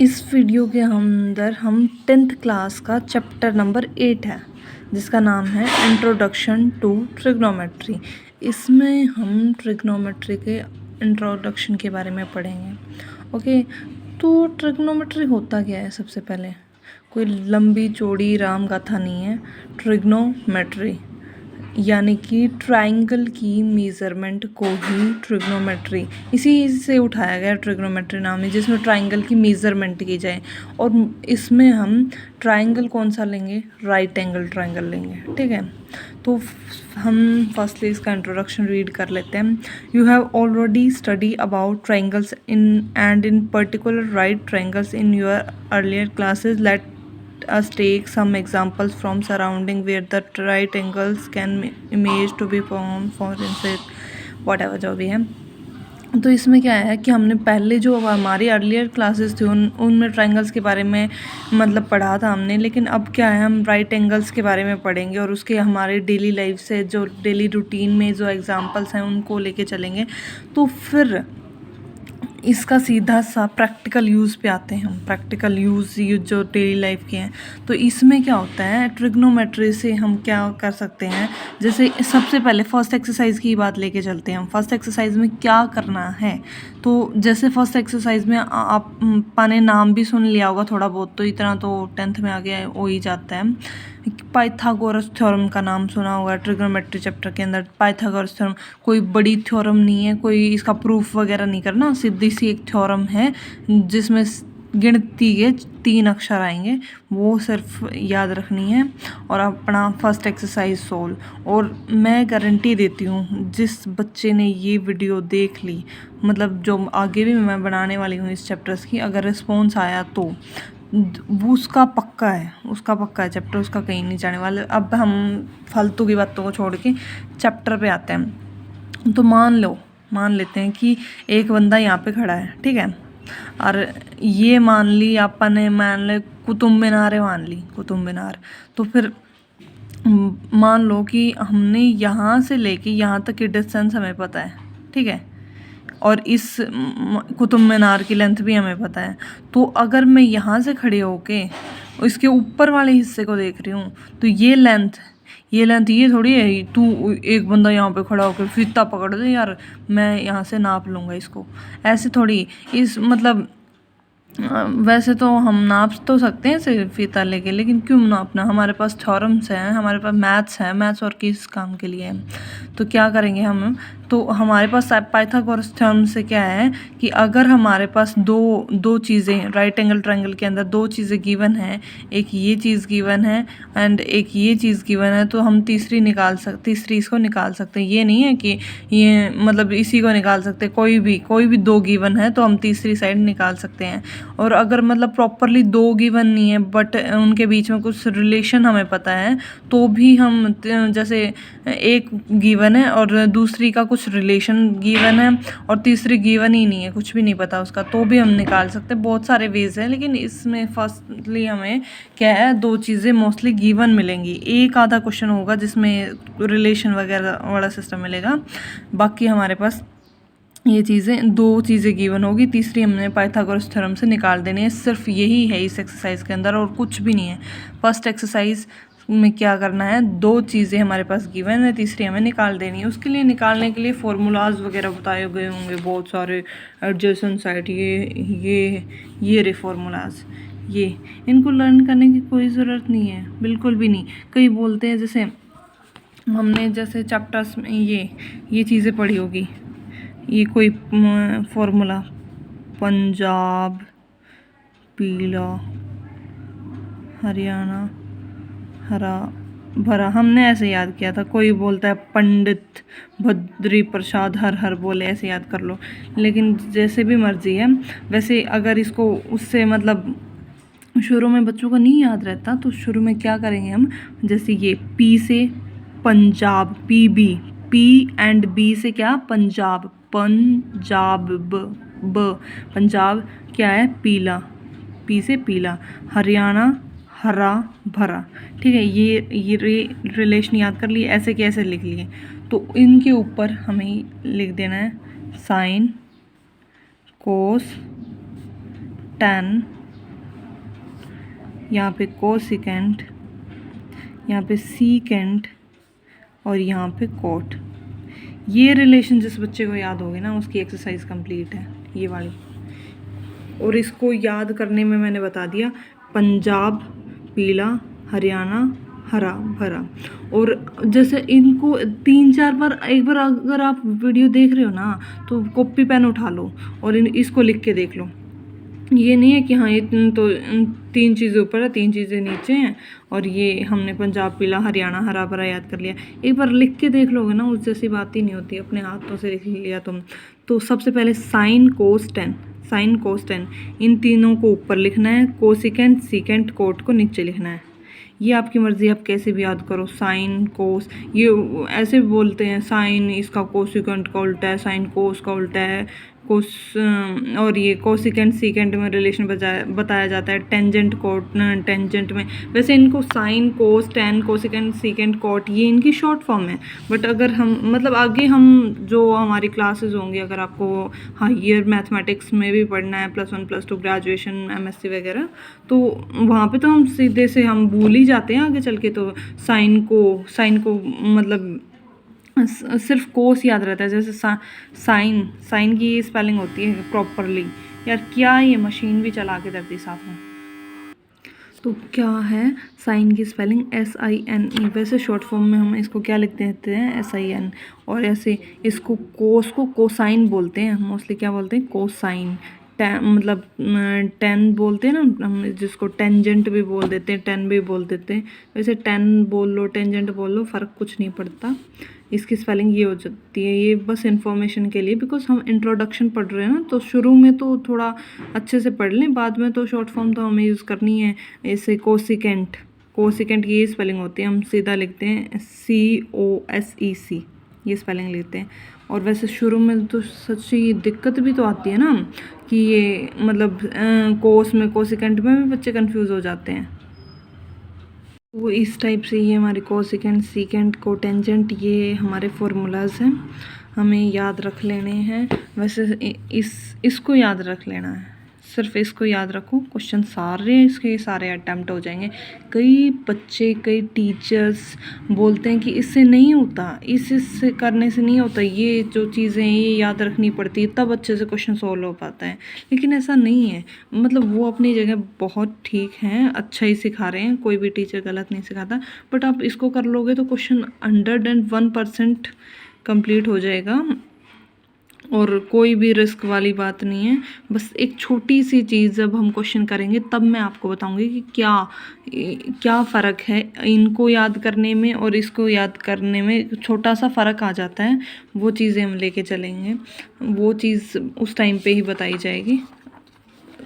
इस वीडियो के अंदर हम 10th क्लास का चैप्टर नंबर 8 है जिसका नाम है इंट्रोडक्शन टू ट्रिग्नोमेट्री। इसमें हम ट्रिग्नोमेट्री के इंट्रोडक्शन के बारे में पढ़ेंगे। ओके, तो ट्रिग्नोमेट्री होता क्या है? सबसे पहले कोई लंबी चौड़ी राम गाथा नहीं है। ट्रिग्नोमेट्री यानी कि ट्रायंगल की मेज़रमेंट को ही ट्रिग्नोमेट्री, इसी से उठाया गया ट्रिग्नोमेट्री नाम है, जिसमें ट्रायंगल की मेज़रमेंट की जाए। और इसमें हम ट्रायंगल कौन सा लेंगे? राइट एंगल ट्रायंगल लेंगे। ठीक है, तो हम फर्स्टली इसका इंट्रोडक्शन रीड कर लेते हैं। You have already study about triangles in particular right triangles in your earlier classes. Let us take some examples from surrounding where the right angles can image to be formed, for instance whatever जो भी है। तो इसमें क्या है कि हमने पहले जो हमारी अर्लियर क्लासेस थी उनमें ट्रायंगल्स के बारे में मतलब पढ़ा था हमने, लेकिन अब क्या है, हम राइट एंगल्स के बारे में पढ़ेंगे और उसके हमारे डेली लाइफ से जो डेली रूटीन में जो एग्जांपल्स हैं उनको लेके चलेंगे। तो फिर इसका सीधा सा प्रैक्टिकल यूज़ पे आते हैं हम। प्रैक्टिकल यूज़ जो डेली लाइफ के हैं, तो इसमें क्या होता है, ट्रिग्नोमेट्री से हम क्या कर सकते हैं। जैसे सबसे पहले फर्स्ट एक्सरसाइज की बात लेके चलते हैं हम। फर्स्ट एक्सरसाइज में क्या करना है, तो जैसे फर्स्ट एक्सरसाइज में आप ने नाम भी सुन लिया होगा थोड़ा बहुत, तो इतना तो 10th में आगे हो ही जाता है। पाइथागोरस थ्योरम का नाम सुना होगा ट्रिग्नोमेट्री चैप्टर के अंदर। पाइथागोरस थ्योरम कोई बड़ी थ्योरम नहीं है, कोई इसका प्रूफ वगैरह नहीं करना, सीधी सी एक थ्योरम है जिसमें गिनती के 3 अक्षर आएंगे, वो सिर्फ याद रखनी है और अपना फर्स्ट एक्सरसाइज सोल्व। और मैं गारंटी देती हूँ जिस बच्चे ने ये वीडियो देख ली, मतलब जो आगे भी मैं बनाने वाली हूँ इस चैप्टर्स की, अगर रिस्पॉन्स आया तो वो उसका पक्का है चैप्टर उसका कहीं नहीं जाने वाला। अब हम फालतू की बातों को छोड़ के चैप्टर पे आते हैं। तो मान लेते हैं कि एक बंदा यहाँ पे खड़ा है, ठीक है, और ये मान ले कुतुब मीनार है, कुतुब मीनार। तो फिर मान लो कि हमने यहाँ से लेके यहाँ तक की डिस्टेंस हमें पता है, ठीक है, और इस कुतुब मीनार की लेंथ भी हमें पता है। तो अगर मैं यहाँ से खड़े होके इसके ऊपर वाले हिस्से को देख रही हूँ, तो ये लेंथ ये थोड़ी है तू एक बंदा यहाँ पे खड़ा होकर फीता पकड़ दे यार मैं यहाँ से नाप लूँगा इसको, ऐसे थोड़ी। इस मतलब वैसे तो हम नाप तो सकते हैं सिर्फ फीता लेके, लेकिन क्यों नापना? हमारे पास थ्योरम्स हैं, हमारे पास मैथ्स है, मैथ्स और किस काम के लिए है। तो क्या करेंगे हम, तो हमारे पास पाइथागोरस थ्योरम से क्या है कि अगर हमारे पास दो चीज़ें राइट एंगल ट्रायंगल के अंदर 2 चीज़ें गिवन है, एक ये चीज़ गिवन है एंड एक ये चीज़ गिवन है, तो हम तीसरी इसको निकाल सकते हैं। ये नहीं है कि ये मतलब इसी को निकाल सकते, कोई भी 2 गिवन है तो हम तीसरी साइड निकाल सकते हैं। और अगर मतलब प्रॉपरली 2 गिवन नहीं है बट उनके बीच में कुछ रिलेशन हमें पता है, तो भी हम जैसे एक गिवन है और दूसरी का कुछ रिलेशन गिवन है और तीसरी गिवन ही नहीं है, कुछ भी नहीं पता उसका, तो भी हम निकाल सकते हैं। बहुत सारे वेज हैं, लेकिन इसमें फर्स्टली हमें क्या है, 2 चीज़ें मोस्टली गिवन मिलेंगी। एक आधा क्वेश्चन होगा जिसमें रिलेशन वगैरह वाला सिस्टम मिलेगा, बाकी हमारे पास ये चीज़ें 2 चीज़ें गिवन होगी, तीसरी हमने पाइथागोरस थ्योरम से निकाल देनी है। सिर्फ यही है इस एक्सरसाइज के अंदर और कुछ भी नहीं है। फर्स्ट एक्सरसाइज में क्या करना है, 2 चीज़ें हमारे पास गिवन है, तीसरी हमें निकाल देनी है। उसके लिए निकालने के लिए फॉर्मूलाज वगैरह बताए गए होंगे बहुत सारे, एडजेसेंट साइड, ये रे फॉर्मूलाज, ये इनको लर्न करने की कोई ज़रूरत नहीं है, बिल्कुल भी नहीं। कई बोलते हैं जैसे हमने जैसे चैप्टर्स में ये चीज़ें पढ़ी होगी, ये कोई फॉर्मूला, पंजाब पीला, हरियाणा हरा भरा, हमने ऐसे याद किया था। कोई बोलता है पंडित भद्री प्रसाद हर हर बोले, ऐसे याद कर लो। लेकिन जैसे भी मर्जी है, वैसे अगर इसको उससे मतलब शुरू में बच्चों को नहीं याद रहता, तो शुरू में क्या करेंगे हम, जैसे ये पी से पंजाब, पी एंड बी से क्या, पंजाब, पंजाब क्या है, पीला, पी से पीला, हरियाणा हरा भरा, ठीक है। ये रिलेशन याद कर लिए, ऐसे कैसे लिख लिए, तो इनके ऊपर हमें लिख देना है साइन, कोस, टैन, यहाँ पे कोसिकेंट, यहाँ पे सीकेंट और यहाँ पे कोट। ये रिलेशन जिस बच्चे को याद होगी ना उसकी एक्सरसाइज कंप्लीट है ये वाली। और इसको याद करने में मैंने बता दिया, पंजाब पीला, हरियाणा हरा भरा। और जैसे इनको 3-4 बार, एक बार अगर आप वीडियो देख रहे हो ना तो कॉपी पेन उठा लो और इसको लिख के देख लो। ये नहीं है कि हाँ ये तो 3 चीज़ें ऊपर है 3 चीज़ें नीचे हैं और ये हमने पंजाब पीला हरियाणा हरा भरा याद कर लिया। एक बार लिख के देख लोगे ना उस जैसी बात ही नहीं होती, अपने हाथों से लिख लिया तुम। तो सबसे पहले sine cos ten, sine cos ten इन तीनों को ऊपर लिखना है, कोसिकेंट सीकेंट कोट को नीचे लिखना है। ये आपकी मर्ज़ी, आप कैसे भी याद करो। साइन कोस, ये ऐसे बोलते हैं साइन इसका कोसिकेंट का उल्टा है, साइन कोस का उल्टा है, कोस। और ये कोसिकेंट सीकेंट में रिलेशन बताया जाता है, टेंजेंट कोट टेंजेंट में। वैसे इनको sine cos tan cosecant secant cot ये इनकी शॉर्ट फॉर्म है। बट अगर हम मतलब आगे हम जो हमारी क्लासेस होंगी, अगर आपको हायर मैथमेटिक्स में भी पढ़ना है, +1 +2 ग्रेजुएशन MSc वगैरह, तो वहाँ पे तो हम सीधे से हम भूल ही जाते हैं आगे चल के। तो साइन को मतलब सिर्फ कोस याद रहता है। जैसे साइन की स्पेलिंग होती है प्रॉपरली। यार क्या ये मशीन भी चला के देती साथ में। तो क्या है साइन की स्पेलिंग SINE। वैसे शॉर्ट फॉर्म में हम इसको क्या लिख देते हैं SIN। और ऐसे इसको कोस को कोसाइन बोलते हैं मोस्टली। क्या बोलते हैं? कोसाइन। मतलब 10 बोलते हैं ना हम, जिसको टेंजेंट भी बोल देते हैं, 10 भी बोल देते हैं। वैसे 10 बोल लो टेंजेंट बोल लो, फ़र्क कुछ नहीं पड़ता। इसकी स्पेलिंग ये हो जाती है। ये बस इन्फॉर्मेशन के लिए, बिकॉज हम इंट्रोडक्शन पढ़ रहे हैं ना, तो शुरू में तो थोड़ा अच्छे से पढ़ लें, बाद में तो शॉर्ट फॉर्म तो हमें यूज़ करनी है। ऐसे कोसिकेंट की ये स्पेलिंग होती है, हम सीधा लिखते हैं COSEC, ये स्पेलिंग लिखते हैं। और वैसे शुरू में तो सच्ची दिक्कत भी तो आती है ना कि ये मतलब कोस में कोसिकेंट में भी बच्चे कंफ्यूज हो जाते हैं। वो इस टाइप से ये हमारे कोसिकेंट सीकेंट कोटेंजेंट ये हमारे फार्मूलाज हैं, हमें याद रख लेने हैं। वैसे इसको याद रख लेना है, सिर्फ इसको याद रखो। क्वेश्चन सारे इसके सारे अटैम्प्ट हो जाएंगे। कई बच्चे कई टीचर्स बोलते हैं कि इससे नहीं होता, इससे करने से नहीं होता, ये जो चीज़ें ये याद रखनी पड़ती है तब अच्छे से क्वेश्चन सॉल्व हो पाता है। लेकिन ऐसा नहीं है। मतलब वो अपनी जगह बहुत ठीक हैं, अच्छा ही सिखा रहे हैं, कोई भी टीचर गलत नहीं सिखाता। बट आप इसको कर लोगे तो क्वेश्चन 101% कंप्लीट हो जाएगा और कोई भी रिस्क वाली बात नहीं है। बस एक छोटी सी चीज़ जब हम क्वेश्चन करेंगे तब मैं आपको बताऊंगी कि क्या फ़र्क है इनको याद करने में और इसको याद करने में। छोटा सा फ़र्क आ जाता है, वो चीज़ें हम लेके चलेंगे, वो चीज़ उस टाइम पे ही बताई जाएगी।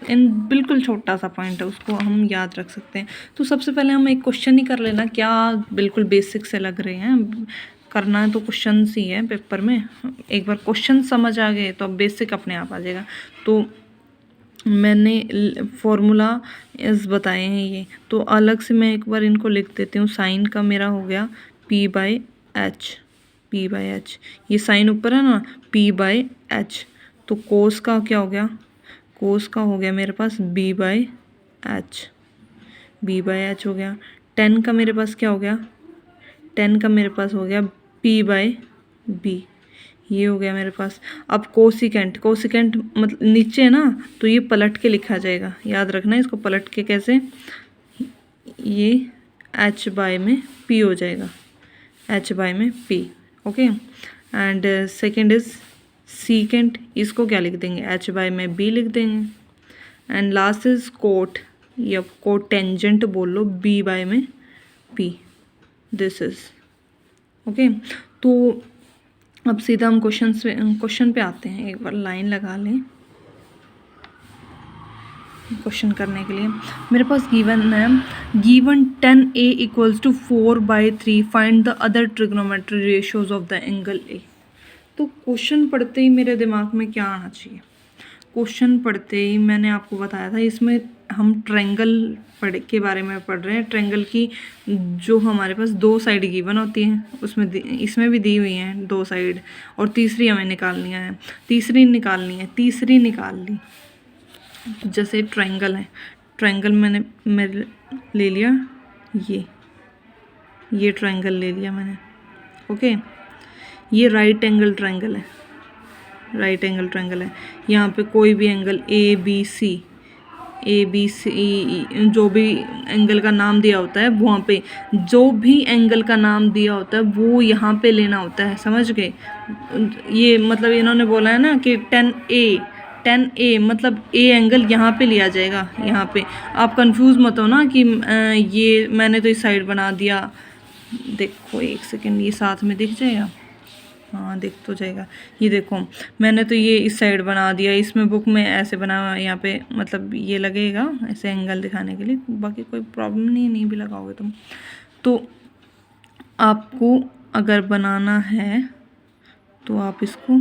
एंड बिल्कुल छोटा सा पॉइंट है, उसको हम याद रख सकते हैं। तो सबसे पहले हम एक क्वेश्चन ही कर लेना, क्या बिल्कुल बेसिक से लग रहे हैं। करना है तो क्वेश्चन ही है पेपर में, एक बार क्वेश्चन समझ आ गए तो बेसिक अपने आप आ जाएगा। तो मैंने फॉर्मूला इस बताए हैं ये, तो अलग से मैं एक बार इनको लिख देती हूँ। साइन का मेरा हो गया P/H, ये साइन ऊपर है ना, P/H। तो कोस का क्या हो गया? कोस का हो गया मेरे पास B/H हो गया। 10 का मेरे पास क्या हो गया? 10 का मेरे पास हो गया P/B, ये हो गया मेरे पास। अब कोसिकेंट मतलब नीचे है ना, तो ये पलट के लिखा जाएगा, याद रखना है इसको पलट के। कैसे? ये H/में P हो जाएगा, H/में P। Okay. And second is secant, इसको क्या लिख देंगे? H/में B लिख देंगे। एंड लास्ट इज कोट, या कोटेंजेंट बोल लो, B/में P। This is okay. तो अब सीधा हम क्वेश्चन पे आते हैं। एक बार लाइन लगा लें क्वेश्चन करने के लिए। मेरे पास गिवन है, given 10A = 4/3, find the other trigonometry ratios of the angle A। तो क्वेश्चन पढ़ते ही मेरे दिमाग में क्या आना चाहिए? क्वेश्चन पढ़ते ही मैंने आपको बताया था, इसमें हम ट्रायंगल के बारे में पढ़ रहे हैं। ट्रायंगल की जो हमारे पास 2 साइड गिवन होती हैं, उसमें इसमें भी दी हुई हैं 2 साइड, और तीसरी हमें निकालनी है। तीसरी निकाल ली। तो जैसे ट्रायंगल है, ट्रायंगल मैंने ले लिया, ये ट्रायंगल ले लिया मैंने, ओके। ये राइट एंगल ट्रायंगल है, राइट एंगल ट्रायंगल है। यहाँ पे कोई भी एंगल ए बी सी जो भी एंगल का नाम दिया होता है वहाँ पे, जो भी एंगल का नाम दिया होता है वो यहाँ पे लेना होता है, समझ गए। ये मतलब इन्होंने बोला है ना कि 10A मतलब ए एंगल यहाँ पे लिया जाएगा, यहाँ पे। आप कंफ्यूज मत हो ना कि ये मैंने तो इस साइड बना दिया। देखो एक सेकेंड, ये साथ में दिख जाएगा, हाँ दिख तो जाएगा। ये देखो मैंने तो ये इस साइड बना दिया, इसमें बुक में ऐसे बना हुआ, यहाँ पे मतलब ये लगेगा ऐसे एंगल दिखाने के लिए, बाकी कोई प्रॉब्लम नहीं भी लगाओगे तुम। तो आपको अगर बनाना है तो आप इसको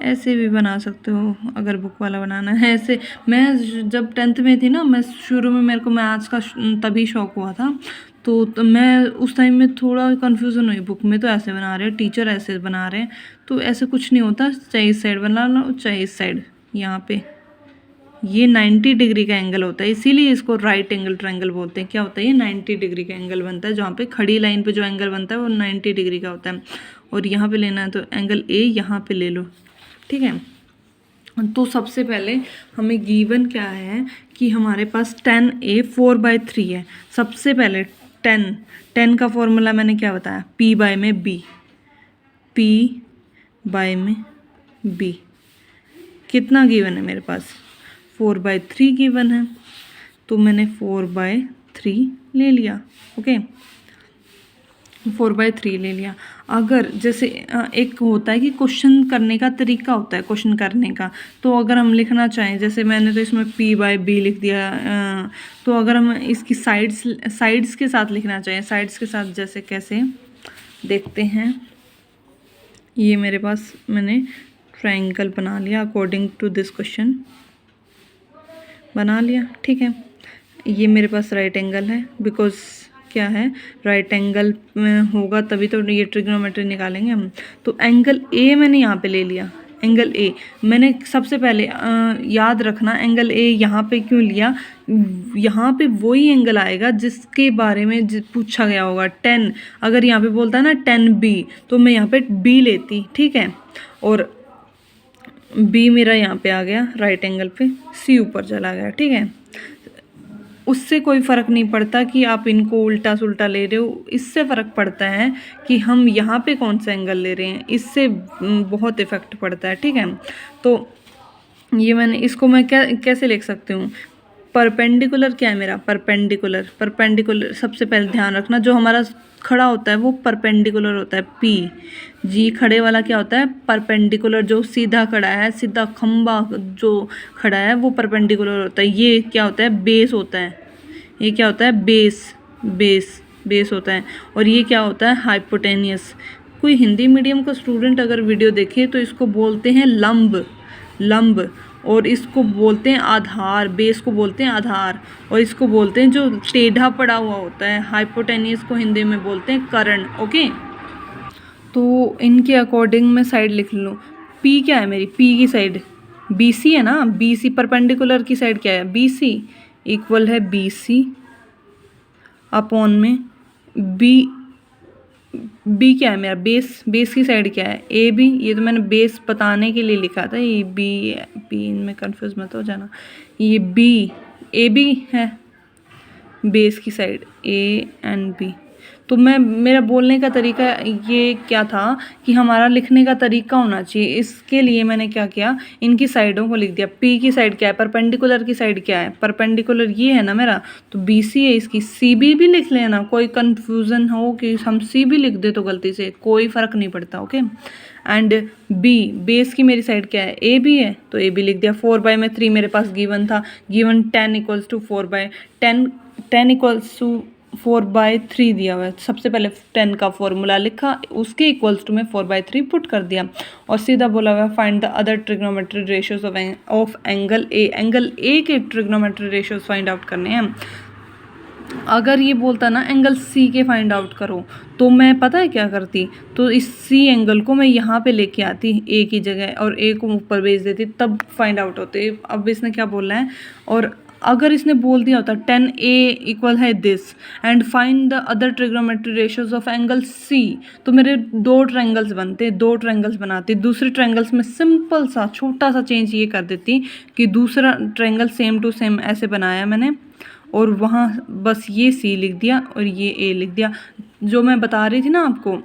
ऐसे भी बना सकते हो, अगर बुक वाला बनाना है। ऐसे मैं जब 10th में थी ना, मैं शुरू में मेरे को मैथ्स का तभी शौक हुआ था, तो मैं उस टाइम में थोड़ा कन्फ्यूज़न हुई, बुक में तो ऐसे बना रहे हैं, टीचर ऐसे बना रहे हैं, तो ऐसे कुछ नहीं होता, चाहे इस साइड बना लो चाहे इस साइड। यहाँ पे ये 90 डिग्री का एंगल होता है, इसीलिए इसको राइट एंगल ट्रायंगल बोलते हैं। क्या होता है, ये 90 डिग्री का एंगल बनता है, जहाँ पे खड़ी लाइन पे जो एंगल बनता है वो 90 डिग्री का होता है। और यहाँ पे लेना है तो एंगल ए यहाँ पे ले लो, ठीक है। तो सबसे पहले हमें गिवन क्या है कि हमारे पास 10A 4/3 है। सबसे पहले 10 का फॉर्मूला मैंने क्या बताया, P/B। कितना गिवन है मेरे पास, 4/3 गिवन है, तो मैंने 4/3 ले लिया, ओके। 4/3 ले लिया। अगर जैसे एक होता है कि क्वेश्चन करने का तरीका होता है, क्वेश्चन करने का, तो अगर हम लिखना चाहें, जैसे मैंने तो इसमें P/B लिख दिया, तो अगर हम इसकी साइड्स के साथ लिखना चाहें, साइड्स के साथ जैसे कैसे देखते हैं। ये मेरे पास मैंने ट्रायंगल बना लिया अकॉर्डिंग टू दिस क्वेश्चन, बना लिया, ठीक है। ये मेरे पास राइट एंगल है, बिकॉज क्या है, राइट एंगल में होगा तभी तो ये ट्रिग्नोमेट्री निकालेंगे हम। तो एंगल ए मैंने यहाँ पे ले लिया, एंगल ए मैंने सबसे पहले याद रखना, एंगल ए यहाँ पे क्यों लिया, यहाँ पे वही एंगल आएगा जिसके बारे में पूछा गया होगा। 10 अगर यहाँ पे बोलता है ना 10B, तो मैं यहाँ पे B लेती, ठीक है। और B मेरा यहाँ पे आ गया राइट एंगल पे, C ऊपर चला गया, ठीक है। उससे कोई फ़र्क नहीं पड़ता कि आप इनको उल्टा सुल्टा ले रहे हो, इससे फ़र्क पड़ता है कि हम यहाँ पे कौन सा एंगल ले रहे हैं, इससे बहुत इफ़ेक्ट पड़ता है, ठीक है। तो ये मैंने इसको मैं कैसे लिख सकती हूँ, परपेंडिकुलर क्या है मेरा, परपेंडिकुलर सबसे पहले ध्यान रखना, जो हमारा खड़ा होता है वो परपेंडिकुलर होता है, P खड़े वाला क्या होता है, परपेंडिकुलर। जो सीधा खड़ा है, सीधा खंबा जो खड़ा है वो परपेंडिकुलर होता है। ये क्या होता है, बेस होता है, ये क्या होता है, बेस होता है। और ये क्या होता है, हाइपोटेनियस। कोई हिंदी मीडियम का स्टूडेंट अगर वीडियो देखे तो इसको बोलते हैं लंब, और इसको बोलते हैं आधार, बेस को बोलते हैं आधार, और इसको बोलते हैं जो टेढ़ा पड़ा हुआ होता है, हाइपोटेनियस को हिंदी में बोलते हैं कर्ण, ओके। तो इनके अकॉर्डिंग मैं साइड लिख लूँ। P क्या है मेरी, P की साइड BC है ना, BC परपेंडिकुलर की साइड क्या है, BC इक्वल है BC अपॉन में B क्या है मेरा, बेस की साइड क्या है, AB। ये तो मैंने बेस बताने के लिए लिखा था, ये B इनमें कंफ्यूज मत हो जाना। ये AB है बेस की साइड, A एंड B। तो मेरा बोलने का तरीका ये क्या था कि हमारा लिखने का तरीका होना चाहिए, इसके लिए मैंने क्या किया, इनकी साइडों को लिख दिया। P की साइड क्या है, परपेंडिकुलर की साइड क्या है, परपेंडिकुलर ये है ना मेरा, तो BC है, इसकी CB भी लिख लेना। कोई कन्फ्यूज़न हो कि हम CB लिख दे तो गलती से, कोई फ़र्क नहीं पड़ता, ओके। एंड B बेस की मेरी साइड क्या है, AB है, तो AB लिख दिया। 4/3 मेरे पास गिवन था, given 10 equals to 10 equals to 4/3 दिया हुआ है। सबसे पहले 10 का फॉर्मूला लिखा, उसके इक्वल्स टू में 4/3 पुट कर दिया, और सीधा बोला हुआ find the other trigonometry ratios of angle A के ट्रिग्नोमेट्री रेशियोज फाइंड आउट करने हैं। अगर ये बोलता ना एंगल C के फाइंड आउट करो, तो मैं पता है क्या करती, तो इस C एंगल को मैं यहाँ पे लेके आती A की जगह, और A को ऊपर भेज देती, तब फाइंड आउट होते। अब इसने क्या बोला है, और अगर इसने बोल दिया होता 10A इक्वल है this and find the other trigonometry ratios of angle C, तो मेरे दो ट्रायंगल्स बनते, दो ट्रायंगल्स बनाते। दूसरे ट्रायंगल्स में सिंपल सा छोटा सा चेंज ये कर देती कि दूसरा ट्रायंगल सेम टू सेम ऐसे बनाया मैंने, और वहाँ बस ये C लिख दिया और ये A लिख दिया। जो मैं बता रही थी ना आपको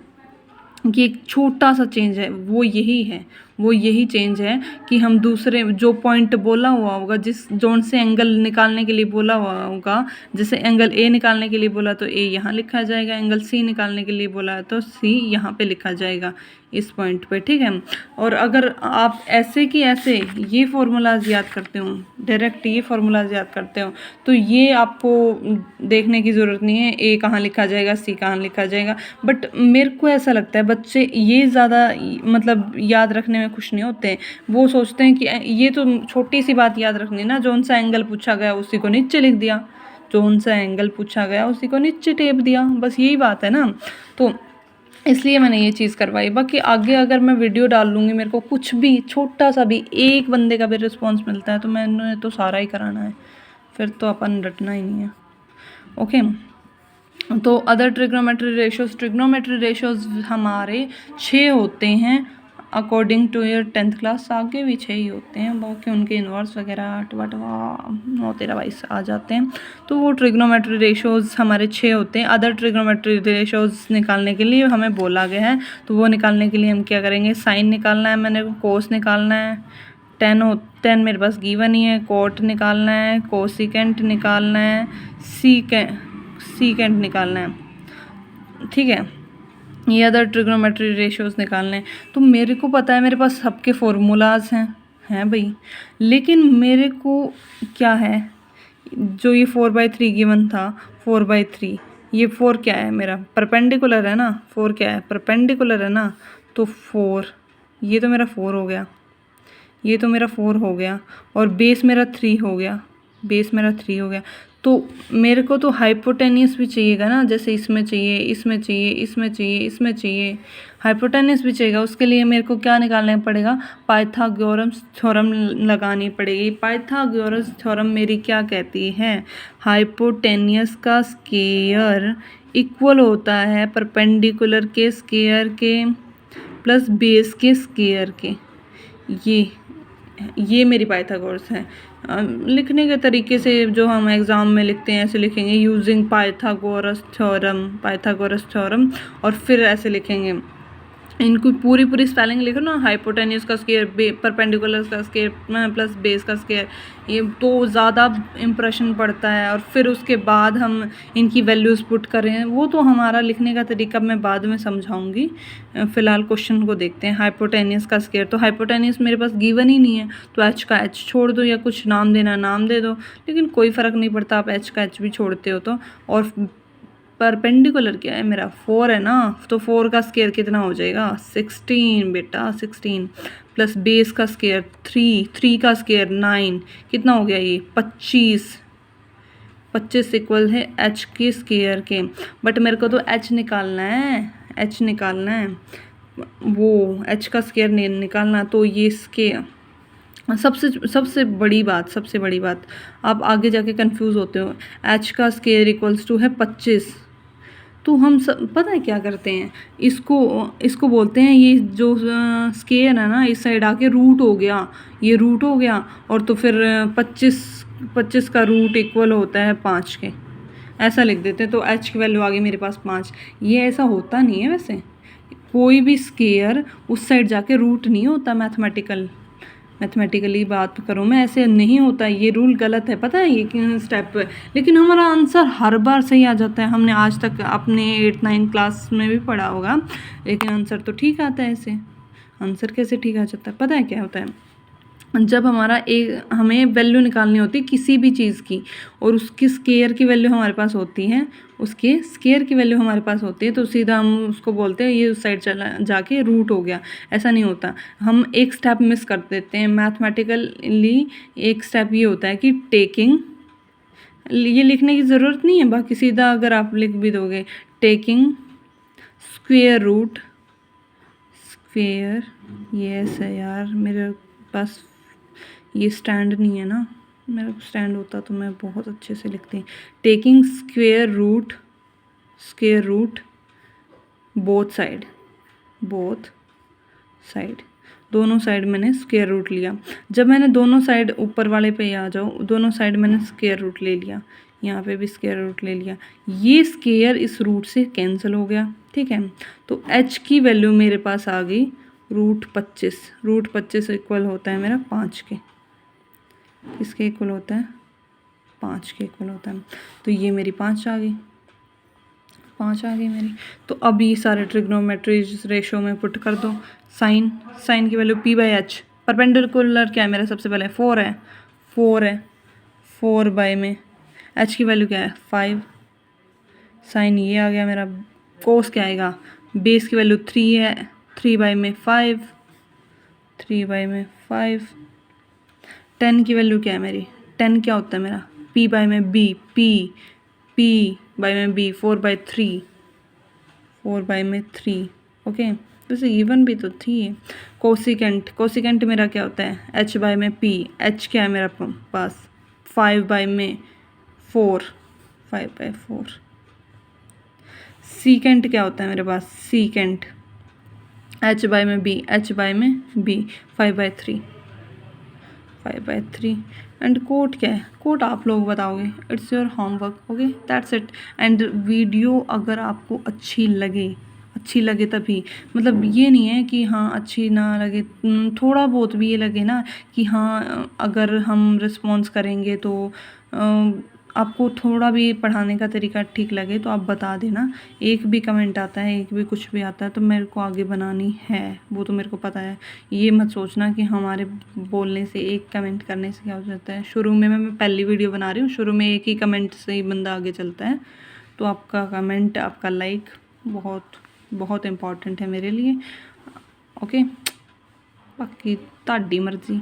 कि एक छोटा सा चेंज है, वो यही चेंज है कि हम दूसरे जो पॉइंट बोला हुआ होगा, जिस जोन से एंगल निकालने के लिए बोला हुआ होगा, जैसे एंगल ए निकालने के लिए बोला तो ए यहाँ लिखा जाएगा, एंगल सी निकालने के लिए बोला तो सी यहाँ पे लिखा जाएगा इस पॉइंट पे, ठीक है। और अगर आप ऐसे कि ऐसे ये फार्मूलाज याद करते हो, डायरेक्ट ये फार्मूलाज याद करते हो, तो ये आपको देखने की ज़रूरत नहीं है ए कहाँ लिखा जाएगा, सी कहाँ लिखा जाएगा। बट मेरे को ऐसा लगता है बच्चे ये ज़्यादा मतलब याद रखने में खुश नहीं होते। वो सोचते हैं कि ये तो छोटी सी बात याद रखनी ना, जौन सा एंगल पूछा गया उसी को नीचे लिख दिया, जौन सा एंगल पूछा गया उसी को नीचे टेप दिया, बस यही बात है ना। तो इसलिए मैंने ये चीज़ करवाई। बाकी आगे अगर मैं वीडियो डाल लूँगी, मेरे को कुछ भी छोटा सा भी एक बंदे का भी रिस्पॉन्स मिलता है तो मैंने तो सारा ही कराना है, फिर तो अपन रटना ही नहीं है। ओके, तो अदर ट्रिग्नोमेट्री रेशियोज हमारे 6 होते हैं according to your 10th class. आगे भी 6 ही होते हैं, बाकी उनके इन्वर्स वगैरह 8 9 13 22 आ जाते हैं। तो वो ट्रिग्नोमेट्री रेशियोज हमारे 6 होते हैं। अदर ट्रिग्नोमेट्री रेशियोज निकालने के लिए हमें बोला गया है, तो वो निकालने के लिए हम क्या करेंगे, साइन निकालना है, मैंने कोस निकालना है, 10 मेरे पास गिवन ही है, कोट निकालना है, कोसिकेंट निकालना है, सीकेंट निकालना है, ठीक है। ये अदर ट्रिग्नोमेट्री रेशियोज निकालने हैं। तो मेरे को पता है, मेरे पास सबके फार्मूलाज हैं भाई, लेकिन मेरे को क्या है, जो ये 4/3 गिवन था, 4/3, ये 4 क्या है मेरा, परपेंडिकुलर है ना, 4 क्या है, परपेंडिकुलर है ना, तो 4, ये तो मेरा 4 हो गया, ये तो मेरा 4 हो गया, और बेस मेरा 3 हो गया, बेस मेरा 3 हो गया। तो मेरे को तो हाइपोटेनियस भी चाहिएगा ना, जैसे इसमें चाहिए, इसमें चाहिए, इसमें चाहिए, इसमें चाहिए, हाइपोटेनियस भी चाहिएगा। उसके लिए मेरे को क्या निकालना पड़ेगा, पाइथागोरस थ्योरम लगानी पड़ेगी। पाइथागोरस थ्योरम मेरी क्या कहती है, हाइपोटेनियस का स्क्वायर इक्वल होता है परपेंडिकुलर के स्क्वायर के प्लस बेस के स्क्वायर के। ये मेरी पाइथागोरस है। लिखने के तरीके से जो हम एग्ज़ाम में लिखते हैं ऐसे लिखेंगे, यूजिंग पाइथागोरस थ्योरम, और फिर ऐसे लिखेंगे। इनको पूरी स्पेलिंग लिखो ना, हाइपोटेन्यूस का स्क्वायर, परपेंडिकुलर का स्क्वायर प्लस बेस का स्क्वायर, ये तो ज़्यादा इम्प्रेशन पड़ता है। और फिर उसके बाद हम इनकी वैल्यूज़ पुट करें, वो तो हमारा लिखने का तरीका मैं बाद में समझाऊंगी। फ़िलहाल क्वेश्चन को देखते हैं। हाइपोटेन्यूस का स्क्वायर, तो हाइपोटेन्यूस मेरे पास गिवन ही नहीं है, तो एच का एच छोड़ दो, या कुछ नाम देना नाम दे दो, लेकिन कोई फ़र्क नहीं पड़ता, आप एच का एच भी छोड़ते हो तो। और परपेंडिकुलर क्या है मेरा, 4 है ना, तो 4 का स्क्वायर कितना हो जाएगा, 16 बेटा, 16 प्लस बेस का स्क्वायर 3 का स्क्वायर 9, कितना हो गया ये 25 इक्वल है एच के स्क्वायर के। बट मेरे को तो एच निकालना है, वो एच का स्क्वायर नहीं निकालना, तो ये स्क्वायर सबसे बड़ी बात आप आगे जाके कंफ्यूज होते हो, एच का स्क्वायर इक्वल्स टू है 25। तो हम सब पता है क्या करते हैं, इसको बोलते हैं, ये जो स्क्वायर है ना, इस साइड आके रूट हो गया, ये रूट हो गया, और तो फिर 25 का रूट इक्वल होता है 5 के, ऐसा लिख देते हैं। तो एच की वैल्यू आ गई मेरे पास 5। ये ऐसा होता नहीं है वैसे, कोई भी स्क्वायर उस साइड जाके रूट नहीं होता। मैथमेटिकली बात करूँ मैं, ऐसे नहीं होता, ये रूल गलत है, पता है ये स्टेप पे। लेकिन हमारा आंसर हर बार सही आ जाता है। हमने आज तक अपने 8-9 क्लास में भी पढ़ा होगा, लेकिन आंसर तो ठीक आता है। ऐसे आंसर कैसे ठीक आ जाता है, पता है क्या होता है, जब हमें वैल्यू निकालनी होती है किसी भी चीज़ की, और उसकी स्क्वायर की वैल्यू हमारे पास होती है, तो सीधा हम उसको बोलते हैं ये उस साइड चला जाके रूट हो गया। ऐसा नहीं होता, हम एक स्टेप मिस कर देते हैं मैथमेटिकली। एक स्टेप ये होता है कि टेकिंग, ये लिखने की ज़रूरत नहीं है, बाकी सीधा अगर आप लिख भी दोगे, टेकिंग स्क्वायर रूट, ये ऐसा यार मेरे पास ये स्टैंड नहीं है ना, मेरा स्टैंड होता तो मैं बहुत अच्छे से लिखती। Taking square root both side दोनों साइड मैंने स्क्वेयर रूट लिया। जब मैंने दोनों साइड, ऊपर वाले पे आ जाओ, दोनों साइड मैंने स्क्वेयर रूट ले लिया, यहाँ पे भी स्क्वेयर रूट ले लिया, ये स्क्वेयर इस रूट से कैंसिल हो गया, ठीक है। तो h की वैल्यू मेरे पास आ गई √25। √25 इक्वल होता है मेरा 5 के, किसके इक्वल होता है? 5 के इक्वल होता है। तो ये मेरी 5 आ गई मेरी। तो अब ये सारे ट्रिग्नोमेट्री रेशो में पुट कर दो। साइन की वैल्यू p/h। परपेंडिकुलर क्या है मेरा? सबसे पहले 4 है, 4 बाय में h की वैल्यू क्या है? 5। साइन ये आ गया मेरा। कोस क्या आएगा? बेस की वैल्यू 3 है, 3 बाय में 5, 10 की वैल्यू क्या है मेरी? 10 क्या होता है मेरा? p बाय में b, p बाय में b, 4/3, 4/3, ओके। वैसे इवन भी तो थी। कोसिकेंट मेरा क्या होता है? h बाय में p, h क्या है मेरा पास? 5 बाय में 4, 5/4। सीकेंट क्या होता है मेरे पास? सीकेंट h बाय में b, 5/3, 5/3। एंड कोट क्या है? कोट आप लोग बताओगे, it's your homework, okay, that's it. And video अगर आपको अच्छी लगे तभी, मतलब ये नहीं है कि हाँ अच्छी ना लगे, थोड़ा बहुत भी ये लगे ना कि हाँ अगर हम रिस्पॉन्स करेंगे तो आपको थोड़ा भी पढ़ाने का तरीका ठीक लगे तो आप बता देना। एक भी कमेंट आता है, एक भी कुछ भी आता है तो मेरे को आगे बनानी है, वो तो मेरे को पता है। ये मत सोचना कि हमारे बोलने से, एक कमेंट करने से क्या हो जाता है। शुरू में मैं पहली वीडियो बना रही हूँ, शुरू में एक ही कमेंट से ही बंदा आगे चलता है। तो आपका कमेंट, आपका लाइक बहुत बहुत इम्पॉर्टेंट है मेरे लिए, ओके। बाकी ਤੁਹਾਡੀ मर्जी।